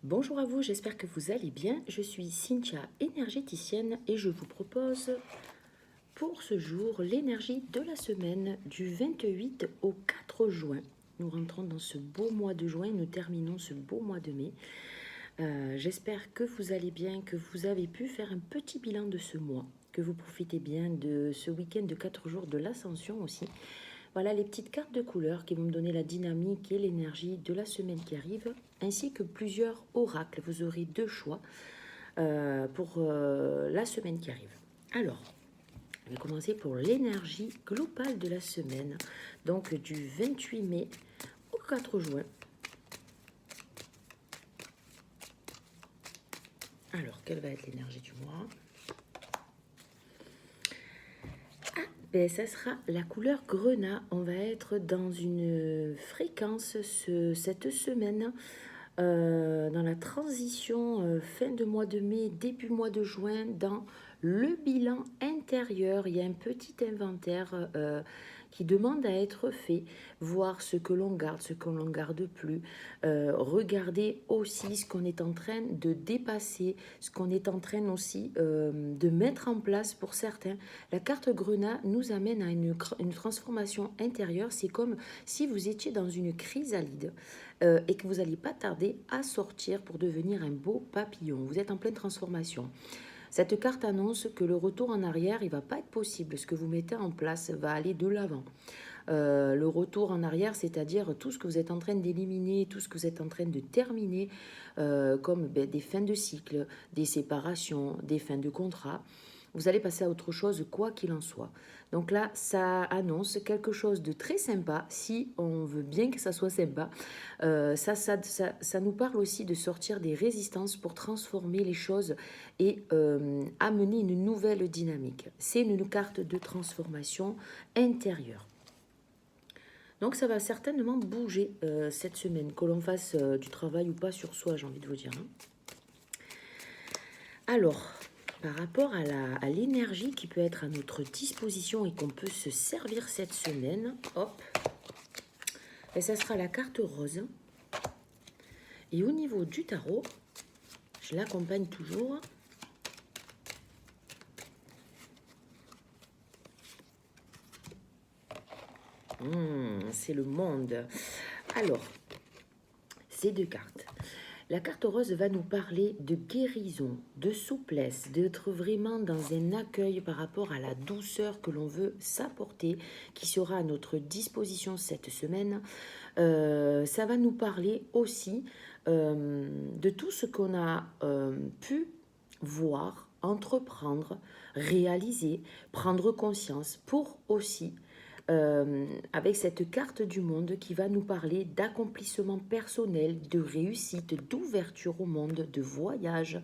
Bonjour à vous, j'espère que vous allez bien. Je suis Cynthia, énergéticienne, et je vous propose pour ce jour l'énergie de la semaine du 28 au 4 juin. Nous rentrons dans ce beau mois de juin, nous terminons ce beau mois de mai. J'espère que vous allez bien, que vous avez pu faire un petit bilan de ce mois, que vous profitez bien de ce week-end de 4 jours de l'ascension aussi. Voilà les petites cartes de couleurs qui vont me donner la dynamique et l'énergie de la semaine qui arrive, ainsi que plusieurs oracles. Vous aurez deux choix pour la semaine qui arrive. Alors, je vais commencer pour l'énergie globale de la semaine, donc du 28 mai au 4 juin. Alors, quelle va être l'énergie du mois? Ça sera la couleur grenat. On va être dans une fréquence cette semaine, dans la transition fin de mois de mai, début mois de juin, dans le bilan intérieur. Il y a un petit inventaire qui demande à être fait, voir ce que l'on garde, ce que l'on ne garde plus, regarder aussi ce qu'on est en train de dépasser, ce qu'on est en train aussi de mettre en place pour certains. La carte grenat nous amène à une transformation intérieure. C'est comme si vous étiez dans une chrysalide et que vous n'allez pas tarder à sortir pour devenir un beau papillon. Vous êtes en pleine transformation. Cette carte annonce que le retour en arrière, il ne va pas être possible. Ce que vous mettez en place va aller de l'avant. Le retour en arrière, c'est-à-dire tout ce que vous êtes en train d'éliminer, tout ce que vous êtes en train de terminer, comme des fins de cycle, des séparations, des fins de contrat. Vous allez passer à autre chose, quoi qu'il en soit. Donc là, ça annonce quelque chose de très sympa, si on veut bien que ça soit sympa. Ça nous parle aussi de sortir des résistances pour transformer les choses et amener une nouvelle dynamique. C'est une carte de transformation intérieure. Donc ça va certainement bouger cette semaine, que l'on fasse du travail ou pas sur soi, j'ai envie de vous dire. Alors, par rapport à l'énergie qui peut être à notre disposition et qu'on peut se servir cette semaine, hop, et ça sera la carte rose. Et au niveau du tarot, je l'accompagne toujours. C'est le monde. Alors, ces deux cartes. La carte rose va nous parler de guérison, de souplesse, d'être vraiment dans un accueil par rapport à la douceur que l'on veut s'apporter, qui sera à notre disposition cette semaine. Ça va nous parler aussi de tout ce qu'on a pu voir, entreprendre, réaliser, prendre conscience pour aussi avec cette carte du monde qui va nous parler d'accomplissement personnel, de réussite, d'ouverture au monde, de voyage.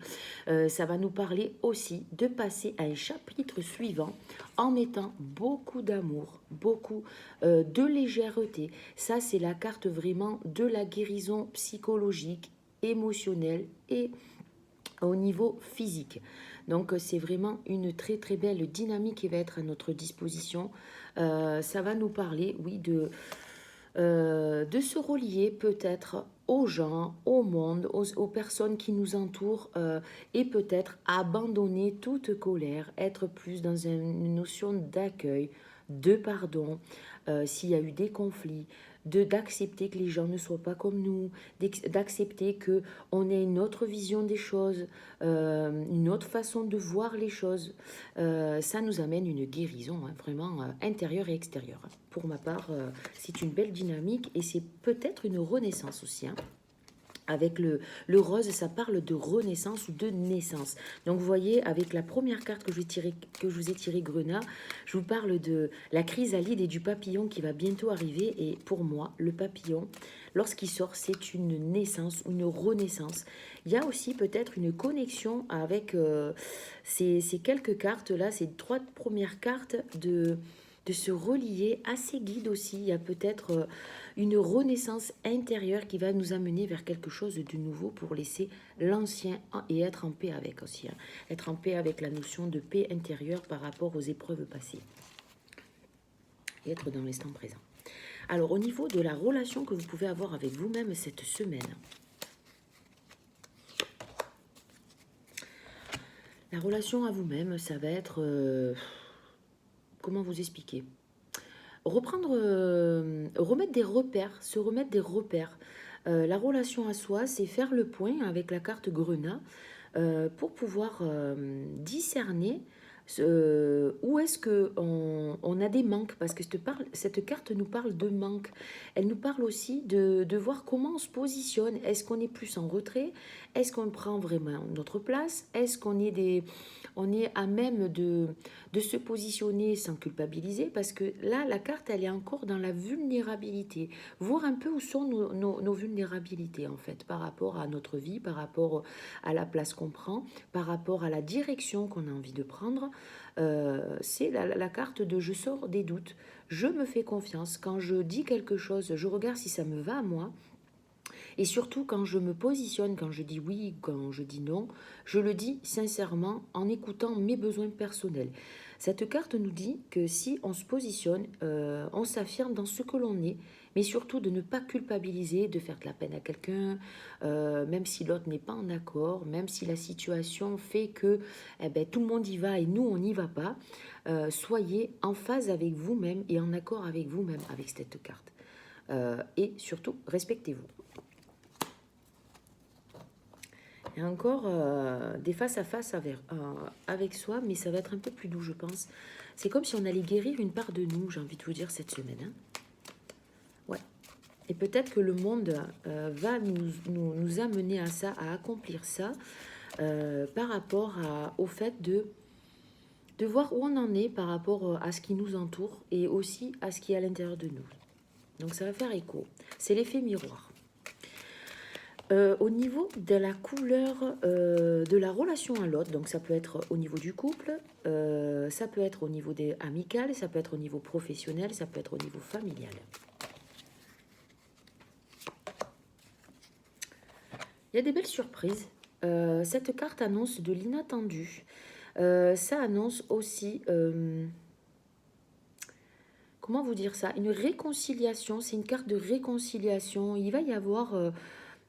Ça va nous parler aussi de passer à un chapitre suivant en mettant beaucoup d'amour, beaucoup de légèreté. Ça, c'est la carte vraiment de la guérison psychologique, émotionnelle et au niveau physique. Donc c'est vraiment une très très belle dynamique qui va être à notre disposition. Ça va nous parler, oui, de se relier peut-être aux gens, au monde, aux personnes qui nous entourent et peut-être abandonner toute colère, être plus dans une notion d'accueil, de pardon, s'il y a eu des conflits, d'accepter que les gens ne soient pas comme nous, d'accepter que on ait une autre vision des choses, une autre façon de voir les choses. Ça nous amène une guérison vraiment intérieure et extérieure. Pour ma part, c'est une belle dynamique et c'est peut-être une renaissance aussi. Avec le rose, ça parle de renaissance ou de naissance. Donc vous voyez, avec la première carte que je vous ai tirée, Grenat, je vous parle de la chrysalide et du papillon qui va bientôt arriver. Et pour moi, le papillon, lorsqu'il sort, c'est une naissance, une renaissance. Il y a aussi peut-être une connexion avec ces quelques cartes-là, ces trois premières cartes de se relier à ses guides aussi. Il y a peut-être une renaissance intérieure qui va nous amener vers quelque chose de nouveau pour laisser l'ancien et être en paix avec aussi. Être en paix avec la notion de paix intérieure par rapport aux épreuves passées. Et être dans l'instant présent. Alors au niveau de la relation que vous pouvez avoir avec vous-même cette semaine, La relation à vous-même, ça va être... comment vous expliquer? Reprendre, remettre des repères, se remettre des repères. La relation à soi, c'est faire le point avec la carte Grenat pour pouvoir discerner où est-ce que on a des manques, parce que cette carte nous parle de manque. Elle nous parle aussi de voir comment on se positionne. Est-ce qu'on est plus en retrait? Est-ce qu'on prend vraiment notre place? Est-ce qu'on est on est à même de se positionner sans culpabiliser? Parce que là, la carte, elle est encore dans la vulnérabilité. Voir un peu où sont nos vulnérabilités, en fait, par rapport à notre vie, par rapport à la place qu'on prend, par rapport à la direction qu'on a envie de prendre. C'est la carte de je sors des doutes. Je me fais confiance. Quand je dis quelque chose, je regarde si ça me va à moi. Et surtout, quand je me positionne, quand je dis oui, quand je dis non, je le dis sincèrement en écoutant mes besoins personnels. Cette carte nous dit que si on se positionne, on s'affirme dans ce que l'on est, mais surtout de ne pas culpabiliser, de faire de la peine à quelqu'un, même si l'autre n'est pas en accord, même si la situation fait que eh ben, tout le monde y va et nous, on n'y va pas. Soyez en phase avec vous-même et en accord avec vous-même avec cette carte. Et surtout, respectez-vous. Il y a encore des face-à-face avec soi, mais ça va être un peu plus doux, je pense. C'est comme si on allait guérir une part de nous, j'ai envie de vous dire, cette semaine. Hein. Ouais. Et peut-être que le monde va nous amener à ça, à accomplir ça, par rapport au fait de voir où on en est par rapport à ce qui nous entoure et aussi à ce qui est à l'intérieur de nous. Donc ça va faire écho. C'est l'effet miroir. Au niveau de la couleur de la relation à l'autre, donc ça peut être au niveau du couple, ça peut être au niveau des amicales, ça peut être au niveau professionnel, ça peut être au niveau familial. Il y a des belles surprises. Cette carte annonce de l'inattendu. Ça annonce aussi, comment vous dire ça, une réconciliation. C'est une carte de réconciliation. Il va y avoir...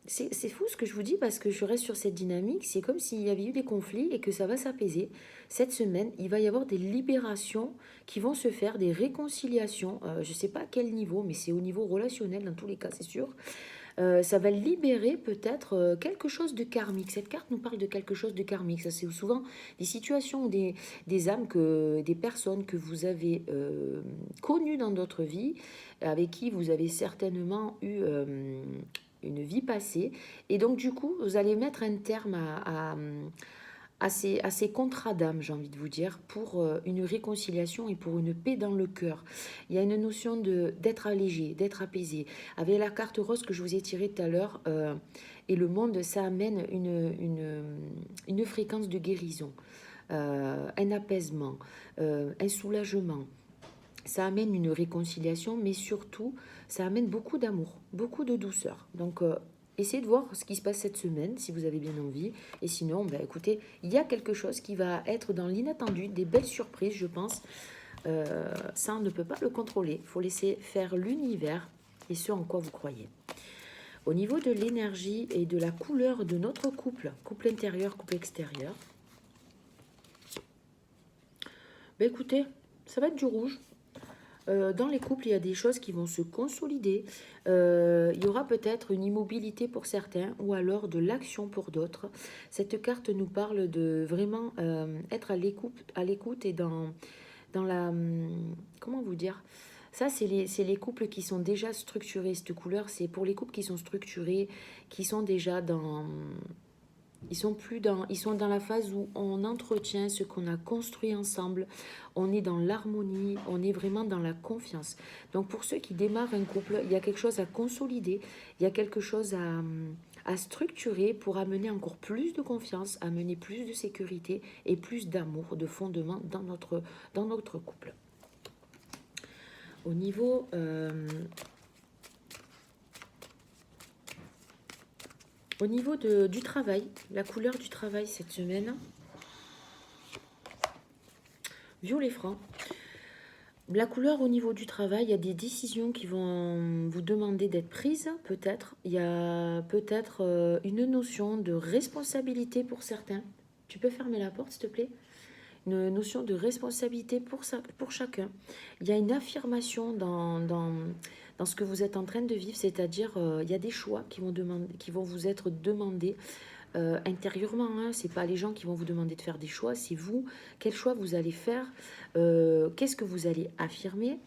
c'est fou ce que je vous dis parce que je reste sur cette dynamique. C'est comme s'il y avait eu des conflits et que ça va s'apaiser. Cette semaine, il va y avoir des libérations qui vont se faire, des réconciliations. Je ne sais pas à quel niveau, mais c'est au niveau relationnel dans tous les cas, c'est sûr. Ça va libérer peut-être quelque chose de karmique. Cette carte nous parle de quelque chose de karmique. Ça, c'est souvent des situations, des âmes, des personnes que vous avez connues dans d'autres vies, avec qui vous avez certainement eu une vie passée. Et donc, du coup, vous allez mettre un terme à ces contrats d'âme, j'ai envie de vous dire, pour une réconciliation et pour une paix dans le cœur. Il y a une notion d'être allégé, d'être apaisé. Avec la carte rose que je vous ai tirée tout à l'heure, et le monde, ça amène une fréquence de guérison, un apaisement, un soulagement. Ça amène une réconciliation, mais surtout, ça amène beaucoup d'amour, beaucoup de douceur. Donc, essayez de voir ce qui se passe cette semaine, si vous avez bien envie. Et sinon, ben, écoutez, il y a quelque chose qui va être dans l'inattendu, des belles surprises, je pense. Ça, on ne peut pas le contrôler. Il faut laisser faire l'univers et ce en quoi vous croyez. Au niveau de l'énergie et de la couleur de notre couple, couple intérieur, couple extérieur, ben, écoutez, ça va être du rouge. Dans les couples, il y a des choses qui vont se consolider. Il y aura peut-être une immobilité pour certains ou alors de l'action pour d'autres. Cette carte nous parle de vraiment être à l'écoute et dans la... comment vous dire? Ça, c'est les couples qui sont déjà structurés. Cette couleur, c'est pour les couples qui sont structurés, qui sont déjà dans... Ils sont dans la phase où on entretient ce qu'on a construit ensemble. On est dans l'harmonie, on est vraiment dans la confiance. Donc pour ceux qui démarrent un couple, il y a quelque chose à consolider, il y a quelque chose à structurer pour amener encore plus de confiance, amener plus de sécurité et plus d'amour, de fondement dans notre couple. Au niveau du travail, la couleur du travail cette semaine, violet franc. La couleur au niveau du travail, il y a des décisions qui vont vous demander d'être prises, peut-être. Il y a peut-être une notion de responsabilité pour certains. Tu peux fermer la porte, s'il te plaît? Une notion de responsabilité pour chacun. Il y a une affirmation dans ce que vous êtes en train de vivre, c'est-à-dire il y a des choix qui vont vous être demandés intérieurement. Hein. Ce n'est pas les gens qui vont vous demander de faire des choix, c'est vous. Quel choix vous allez faire? Qu'est-ce que vous allez affirmer?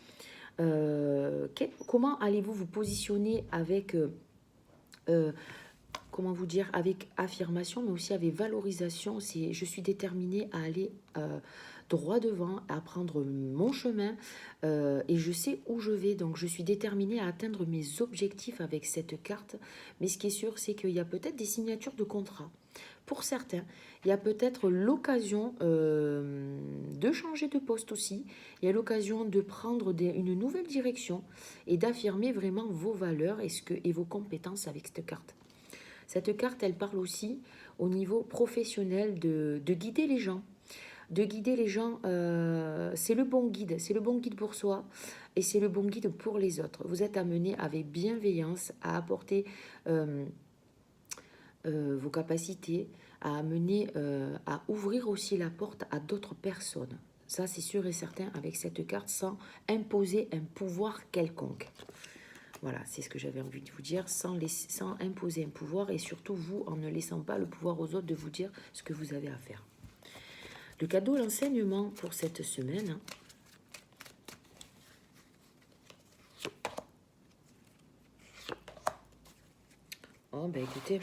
Comment allez-vous vous positionner avec... comment vous dire, avec affirmation, mais aussi avec valorisation. C'est je suis déterminée à aller droit devant, à prendre mon chemin et je sais où je vais. Donc, je suis déterminée à atteindre mes objectifs avec cette carte. Mais ce qui est sûr, c'est qu'il y a peut-être des signatures de contrat. Pour certains, il y a peut-être l'occasion de changer de poste aussi. Il y a l'occasion de prendre une nouvelle direction et d'affirmer vraiment vos valeurs et vos compétences avec cette carte. Cette carte, elle parle aussi au niveau professionnel de guider les gens. De guider les gens, c'est le bon guide. C'est le bon guide pour soi et c'est le bon guide pour les autres. Vous êtes amené avec bienveillance à apporter vos capacités, à ouvrir aussi la porte à d'autres personnes. Ça, c'est sûr et certain avec cette carte, sans imposer un pouvoir quelconque. Voilà, c'est ce que j'avais envie de vous dire, sans imposer un pouvoir et surtout vous, en ne laissant pas le pouvoir aux autres de vous dire ce que vous avez à faire. Le cadeau, l'enseignement pour cette semaine. Oh, ben écoutez,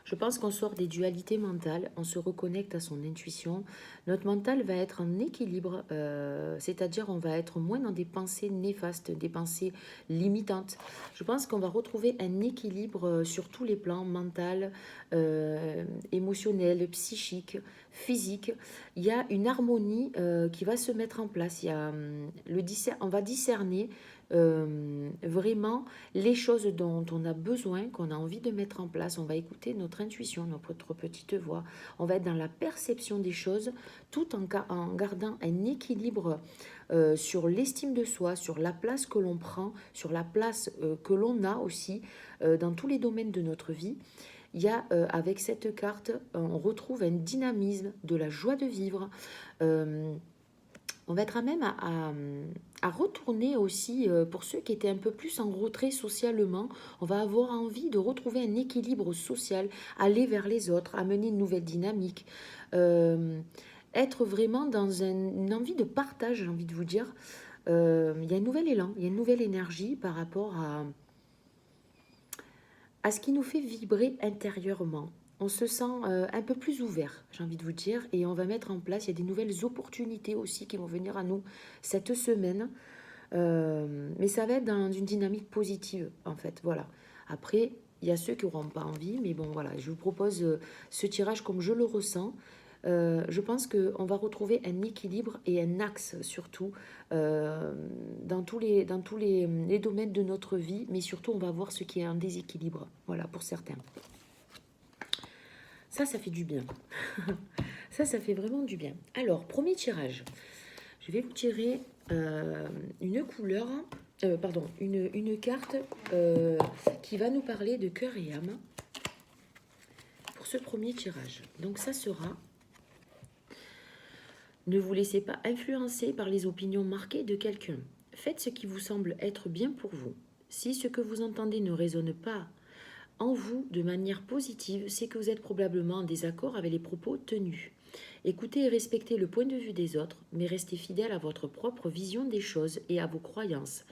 je pense qu'on sort des dualités mentales, on se reconnecte à son intuition. Notre mental va être en équilibre, c'est-à-dire on va être moins dans des pensées néfastes, des pensées limitantes. Je pense qu'on va retrouver un équilibre sur tous les plans, mental, émotionnel, psychique, physique. Il y a une harmonie qui va se mettre en place. On va discerner vraiment les choses dont on a besoin, qu'on a envie de mettre en place. On va écouter notre intuition, notre petite voix. On va être dans la perception des choses tout en gardant un équilibre sur l'estime de soi, sur la place que l'on prend, sur la place que l'on a aussi dans tous les domaines de notre vie. Il y a avec cette carte, on retrouve un dynamisme, de la joie de vivre. On va être à même à retourner aussi, pour ceux qui étaient un peu plus en retrait socialement, on va avoir envie de retrouver un équilibre social, aller vers les autres, amener une nouvelle dynamique, être vraiment dans une envie de partage, j'ai envie de vous dire. Il y a un nouvel élan, il y a une nouvelle énergie par rapport à ce qui nous fait vibrer intérieurement. On se sent un peu plus ouvert, j'ai envie de vous dire, et on va mettre en place, il y a des nouvelles opportunités aussi qui vont venir à nous cette semaine, mais ça va être dans une dynamique positive, en fait, voilà. Après, il y a ceux qui n'auront pas envie, mais bon, voilà, je vous propose ce tirage comme je le ressens. Je pense qu'on va retrouver un équilibre et un axe surtout dans tous les domaines de notre vie, mais surtout on va voir ce qui est un déséquilibre, voilà, pour certains. Ça fait du bien. Ça fait vraiment du bien. Alors, premier tirage. Je vais vous tirer une couleur, une carte qui va nous parler de cœur et âme pour ce premier tirage. Donc, ça sera: ne vous laissez pas influencer par les opinions marquées de quelqu'un. Faites ce qui vous semble être bien pour vous. Si ce que vous entendez ne résonne pas en vous de manière positive, c'est que vous êtes probablement en désaccord avec les propos tenus. Écoutez et respectez le point de vue des autres, mais restez fidèle à votre propre vision des choses et à vos croyances.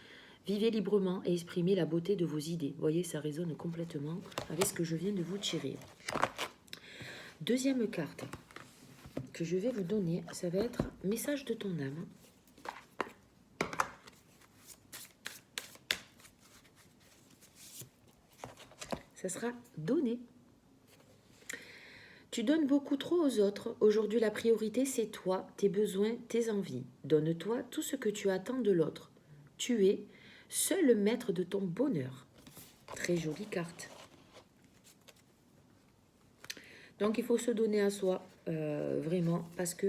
Vivez librement et exprimez la beauté de vos idées. Vous voyez, ça résonne complètement avec ce que je viens de vous tirer. Deuxième carte que je vais vous donner, ça va être message de ton âme. Ça sera donner. Tu donnes beaucoup trop aux autres. Aujourd'hui, la priorité, c'est toi, tes besoins, tes envies. Donne-toi tout ce que tu attends de l'autre. Tu es seul le maître de ton bonheur. Très jolie carte. Donc, il faut se donner à soi, vraiment, parce que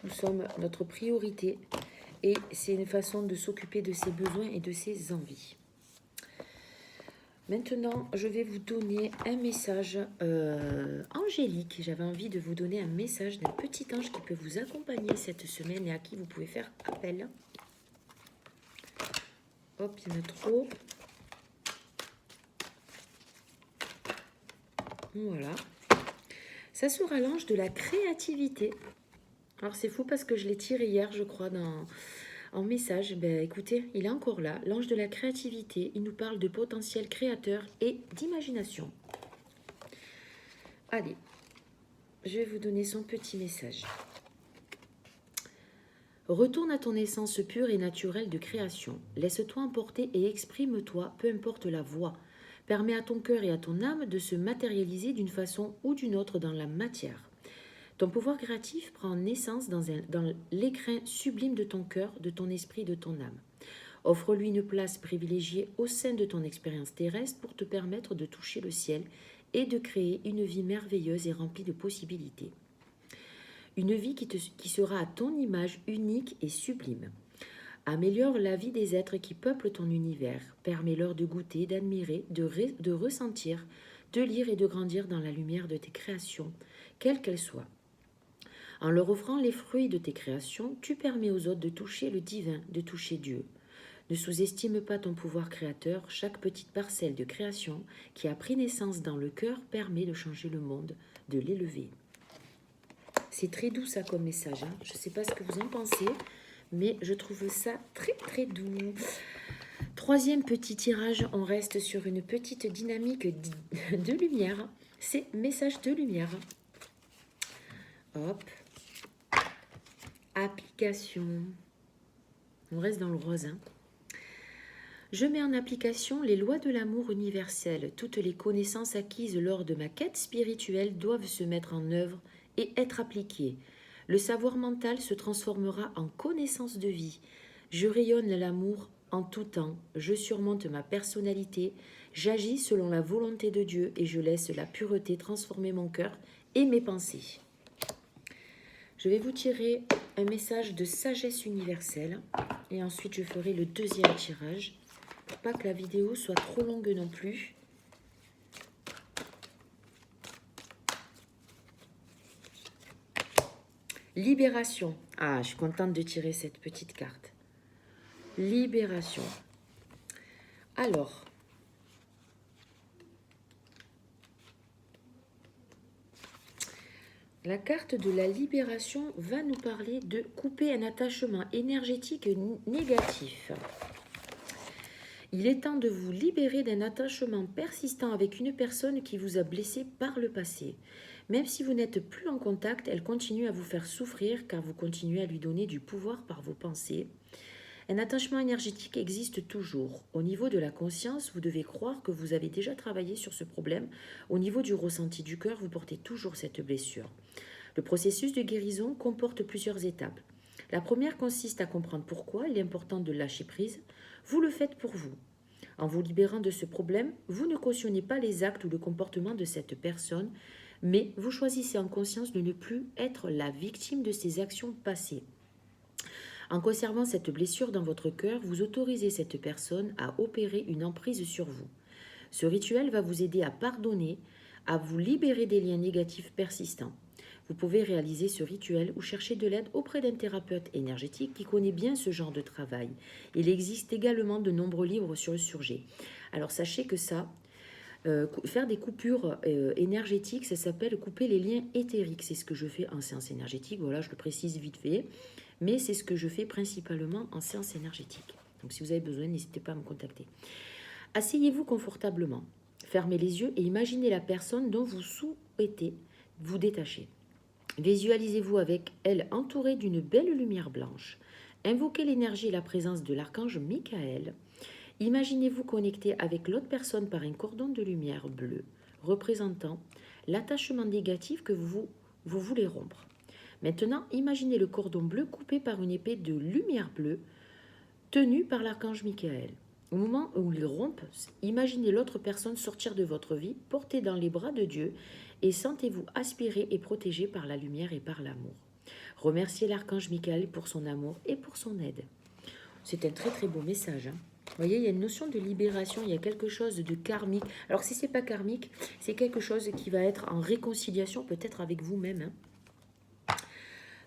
nous sommes notre priorité. Et c'est une façon de s'occuper de ses besoins et de ses envies. Maintenant, je vais vous donner un message angélique. J'avais envie de vous donner un message d'un petit ange qui peut vous accompagner cette semaine et à qui vous pouvez faire appel. Hop, il y en a trop. Voilà. Ça sera l'ange de la créativité. Alors c'est fou parce que je l'ai tiré hier, je crois, en message. Ben, écoutez, il est encore là. L'ange de la créativité, il nous parle de potentiel créateur et d'imagination. Allez, je vais vous donner son petit message. Retourne à ton essence pure et naturelle de création. Laisse-toi emporter et exprime-toi, peu importe la voie. Permets à ton cœur et à ton âme de se matérialiser d'une façon ou d'une autre dans la matière. Ton pouvoir créatif prend naissance dans l'écrin sublime de ton cœur, de ton esprit, de ton âme. Offre-lui une place privilégiée au sein de ton expérience terrestre pour te permettre de toucher le ciel et de créer une vie merveilleuse et remplie de possibilités. Une vie qui sera à ton image unique et sublime. Améliore la vie des êtres qui peuplent ton univers. Permets-leur de goûter, d'admirer, de ressentir, de lire et de grandir dans la lumière de tes créations, quelles qu'elles soient. En leur offrant les fruits de tes créations, tu permets aux autres de toucher le divin, de toucher Dieu. Ne sous-estime pas ton pouvoir créateur, chaque petite parcelle de création qui a pris naissance dans le cœur permet de changer le monde, de l'élever. C'est très doux ça comme message, hein. Je ne sais pas ce que vous en pensez, mais je trouve ça très très doux. Troisième petit tirage, on reste sur une petite dynamique de lumière. C'est message de lumière. Hop. Application. On reste dans le rose, hein. Je mets en application les lois de l'amour universel. Toutes les connaissances acquises lors de ma quête spirituelle doivent se mettre en œuvre et être appliquées. Le savoir mental se transformera en connaissance de vie. Je rayonne l'amour en tout temps. Je surmonte ma personnalité. J'agis selon la volonté de Dieu et je laisse la pureté transformer mon cœur et mes pensées. Je vais vous tirer un message de sagesse universelle et ensuite je ferai le deuxième tirage. Pour pas que la vidéo soit trop longue non plus. Libération. Ah, je suis contente de tirer cette petite carte. Libération. Alors, la carte de la libération va nous parler de couper un attachement énergétique négatif. Il est temps de vous libérer d'un attachement persistant avec une personne qui vous a blessé par le passé. Même si vous n'êtes plus en contact, elle continue à vous faire souffrir car vous continuez à lui donner du pouvoir par vos pensées. Un attachement énergétique existe toujours. Au niveau de la conscience, vous devez croire que vous avez déjà travaillé sur ce problème. Au niveau du ressenti du cœur, vous portez toujours cette blessure. Le processus de guérison comporte plusieurs étapes. La première consiste à comprendre pourquoi il est important de lâcher prise. Vous le faites pour vous. En vous libérant de ce problème, vous ne cautionnez pas les actes ou le comportement de cette personne, mais vous choisissez en conscience de ne plus être la victime de ses actions passées. En conservant cette blessure dans votre cœur, vous autorisez cette personne à opérer une emprise sur vous. Ce rituel va vous aider à pardonner, à vous libérer des liens négatifs persistants. Vous pouvez réaliser ce rituel ou chercher de l'aide auprès d'un thérapeute énergétique qui connaît bien ce genre de travail. Il existe également de nombreux livres sur le sujet. Alors sachez que ça, faire des coupures énergétiques, ça s'appelle couper les liens éthériques. C'est ce que je fais en séance énergétique, voilà, je le précise vite fait. Mais c'est ce que je fais principalement en séance énergétique. Donc si vous avez besoin, n'hésitez pas à me contacter. Asseyez-vous confortablement, fermez les yeux et imaginez la personne dont vous souhaitez vous détacher. Visualisez-vous avec elle entourée d'une belle lumière blanche. Invoquez l'énergie et la présence de l'archange Michael. Imaginez-vous connecté avec l'autre personne par un cordon de lumière bleue, représentant l'attachement négatif que vous voulez rompre. Maintenant, imaginez le cordon bleu coupé par une épée de lumière bleue tenue par l'archange Michael. Au moment où il rompt, imaginez l'autre personne sortir de votre vie, portée dans les bras de Dieu, et sentez-vous aspiré et protégé par la lumière et par l'amour. Remerciez l'archange Michael pour son amour et pour son aide. C'est un très très beau message, hein. Vous voyez, il y a une notion de libération, il y a quelque chose de karmique. Alors si c'est pas karmique, c'est quelque chose qui va être en réconciliation peut-être avec vous-même, hein.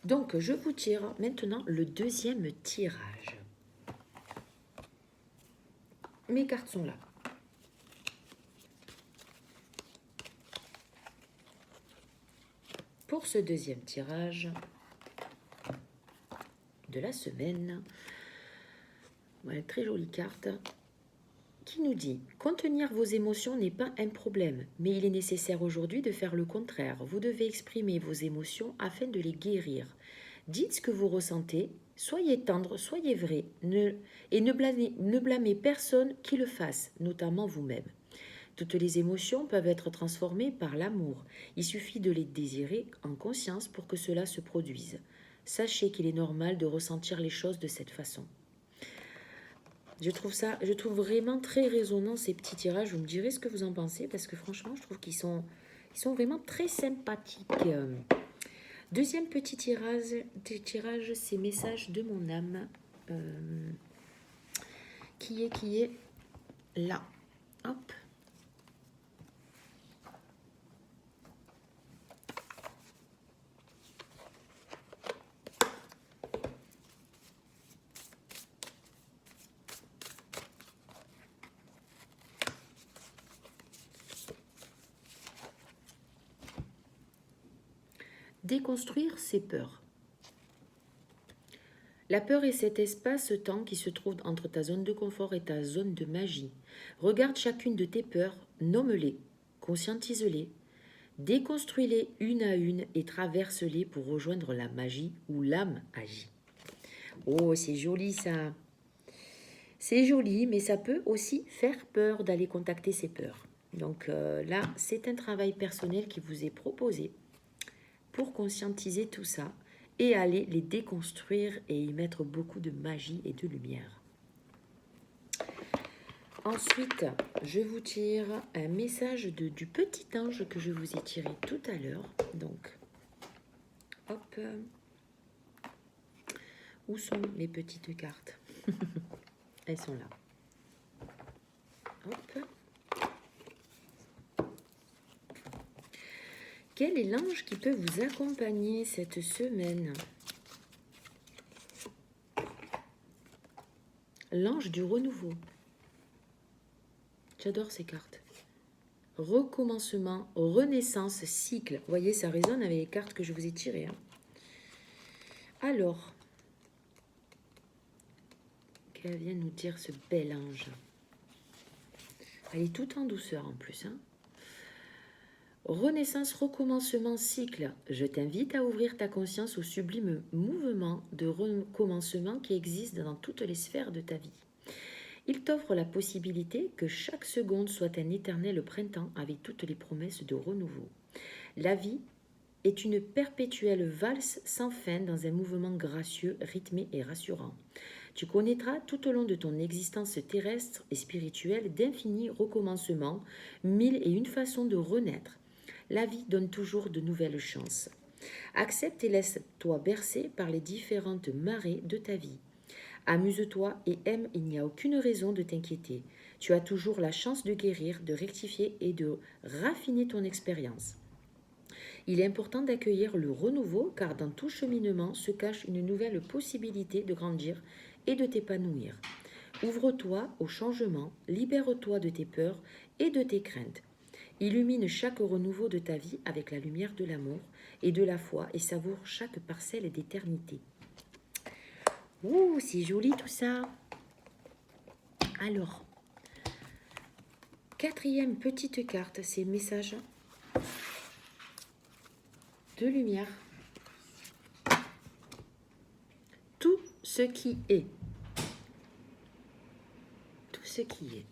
Donc, je vous tire maintenant le deuxième tirage. Mes cartes sont là. Pour ce deuxième tirage de la semaine, voilà, très jolie carte qui nous dit « Contenir vos émotions n'est pas un problème, mais il est nécessaire aujourd'hui de faire le contraire. Vous devez exprimer vos émotions afin de les guérir. Dites ce que vous ressentez, soyez tendre, soyez vrai, et ne blâmez personne qui le fasse, notamment vous-même. Toutes les émotions peuvent être transformées par l'amour. Il suffit de les désirer en conscience pour que cela se produise. Sachez qu'il est normal de ressentir les choses de cette façon. » Je trouve vraiment très résonnant ces petits tirages. Vous me direz ce que vous en pensez parce que franchement, je trouve qu'ils sont vraiment très sympathiques. Deuxième petit tirage, c'est Message de mon âme qui est là. Hop. Déconstruire ses peurs. La peur est cet espace-temps qui se trouve entre ta zone de confort et ta zone de magie. Regarde chacune de tes peurs, nomme-les, conscientise-les, déconstruis-les une à une et traverse-les pour rejoindre la magie où l'âme agit. Oh, c'est joli ça. C'est joli, mais ça peut aussi faire peur d'aller contacter ses peurs. Donc là, c'est un travail personnel qui vous est proposé pour conscientiser tout ça et aller les déconstruire et y mettre beaucoup de magie et de lumière. Ensuite, je vous tire un message du petit ange que je vous ai tiré tout à l'heure. Donc, hop, où sont mes petites cartes? Elles sont là. Hop. Quel est l'ange qui peut vous accompagner cette semaine? L'ange du renouveau. J'adore ces cartes. Recommencement, renaissance, cycle. Vous voyez, ça résonne avec les cartes que je vous ai tirées, hein. Alors, qu'elle vient nous dire ce bel ange? Elle est toute en douceur en plus, hein. Renaissance, recommencement, cycle. Je t'invite à ouvrir ta conscience au sublime mouvement de recommencement qui existe dans toutes les sphères de ta vie. Il t'offre la possibilité que chaque seconde soit un éternel printemps avec toutes les promesses de renouveau. La vie est une perpétuelle valse sans fin dans un mouvement gracieux, rythmé et rassurant. Tu connaîtras tout au long de ton existence terrestre et spirituelle d'infinis recommencements, 1001 façons de renaître. La vie donne toujours de nouvelles chances. Accepte et laisse-toi bercer par les différentes marées de ta vie. Amuse-toi et aime, il n'y a aucune raison de t'inquiéter. Tu as toujours la chance de guérir, de rectifier et de raffiner ton expérience. Il est important d'accueillir le renouveau car dans tout cheminement se cache une nouvelle possibilité de grandir et de t'épanouir. Ouvre-toi au changement, libère-toi de tes peurs et de tes craintes. Illumine chaque renouveau de ta vie avec la lumière de l'amour et de la foi et savoure chaque parcelle d'éternité. Ouh, c'est joli tout ça. Alors, quatrième petite carte, c'est message de lumière. Tout ce qui est. Tout ce qui est.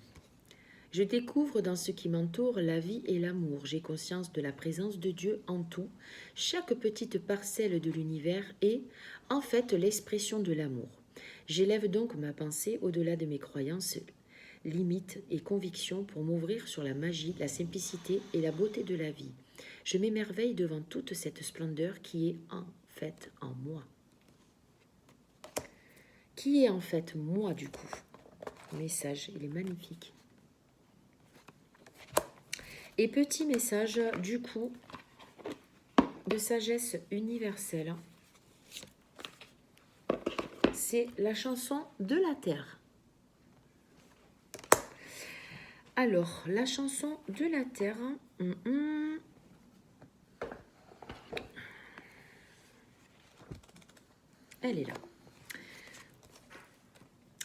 Je découvre dans ce qui m'entoure la vie et l'amour. J'ai conscience de la présence de Dieu en tout. Chaque petite parcelle de l'univers est, en fait, l'expression de l'amour. J'élève donc ma pensée au-delà de mes croyances, limites et convictions pour m'ouvrir sur la magie, la simplicité et la beauté de la vie. Je m'émerveille devant toute cette splendeur qui est en fait en moi. Qui est en fait moi du coup? message, il est magnifique. Et petit message, du coup, de sagesse universelle. C'est la chanson de la Terre. Alors, la chanson de la Terre. Elle est là.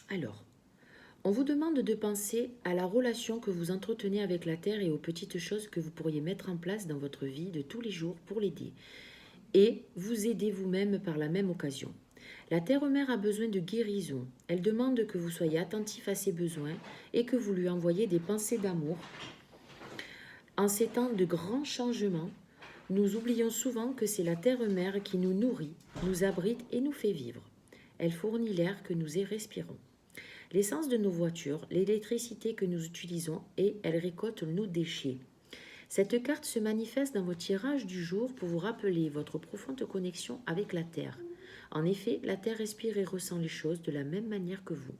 Alors, on vous demande de penser à la relation que vous entretenez avec la Terre et aux petites choses que vous pourriez mettre en place dans votre vie de tous les jours pour l'aider. Et vous aider vous-même par la même occasion. La Terre-Mère a besoin de guérison. Elle demande que vous soyez attentif à ses besoins et que vous lui envoyiez des pensées d'amour. En ces temps de grands changements, nous oublions souvent que c'est la Terre-Mère qui nous nourrit, nous abrite et nous fait vivre. Elle fournit l'air que nous y respirons, l'essence de nos voitures, l'électricité que nous utilisons et elle récolte nos déchets. Cette carte se manifeste dans votre tirage du jour pour vous rappeler votre profonde connexion avec la Terre. En effet, la Terre respire et ressent les choses de la même manière que vous.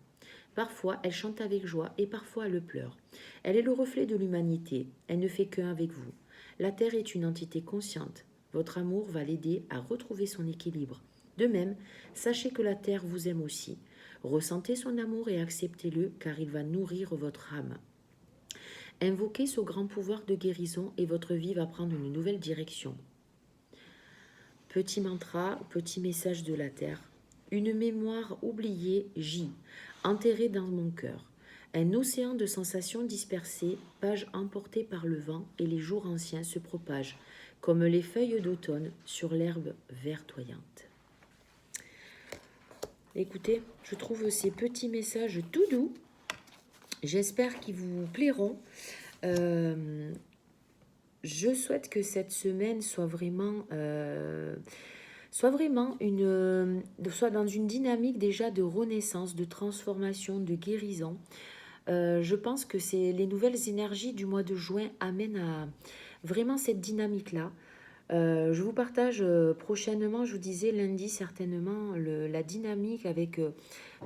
Parfois, elle chante avec joie et parfois elle pleure. Elle est le reflet de l'humanité. Elle ne fait qu'un avec vous. La Terre est une entité consciente. Votre amour va l'aider à retrouver son équilibre. De même, sachez que la Terre vous aime aussi. Ressentez son amour et acceptez-le car il va nourrir votre âme. Invoquez ce grand pouvoir de guérison et votre vie va prendre une nouvelle direction. Petit mantra, petit message de la Terre. Une mémoire oubliée gît, enterrée dans mon cœur. Un océan de sensations dispersées, pages emportées par le vent et les jours anciens se propagent, comme les feuilles d'automne sur l'herbe verdoyante. Écoutez, je trouve ces petits messages tout doux. J'espère qu'ils vous plairont. Je souhaite que cette semaine soit vraiment soit dans une dynamique déjà de renaissance, de transformation, de guérison. Je pense que c'est les nouvelles énergies du mois de juin amènent à vraiment cette dynamique-là. Je vous partage prochainement, je vous disais lundi certainement, la dynamique avec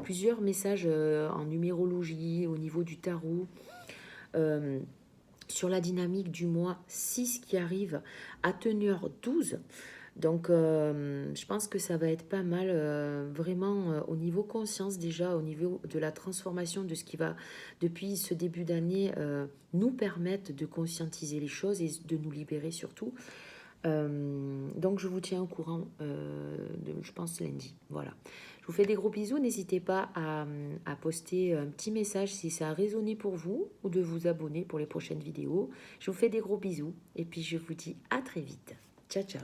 plusieurs messages en numérologie, au niveau du tarot, sur la dynamique du mois 6 qui arrive à teneur 12. Donc, je pense que ça va être pas mal, vraiment au niveau conscience déjà, au niveau de la transformation de ce qui va, depuis ce début d'année, nous permettre de conscientiser les choses et de nous libérer surtout. Donc, je vous tiens au courant, je pense lundi. Voilà. Je vous fais des gros bisous. N'hésitez pas à poster un petit message si ça a résonné pour vous ou de vous abonner pour les prochaines vidéos. Je vous fais des gros bisous et puis je vous dis à très vite. Ciao, ciao.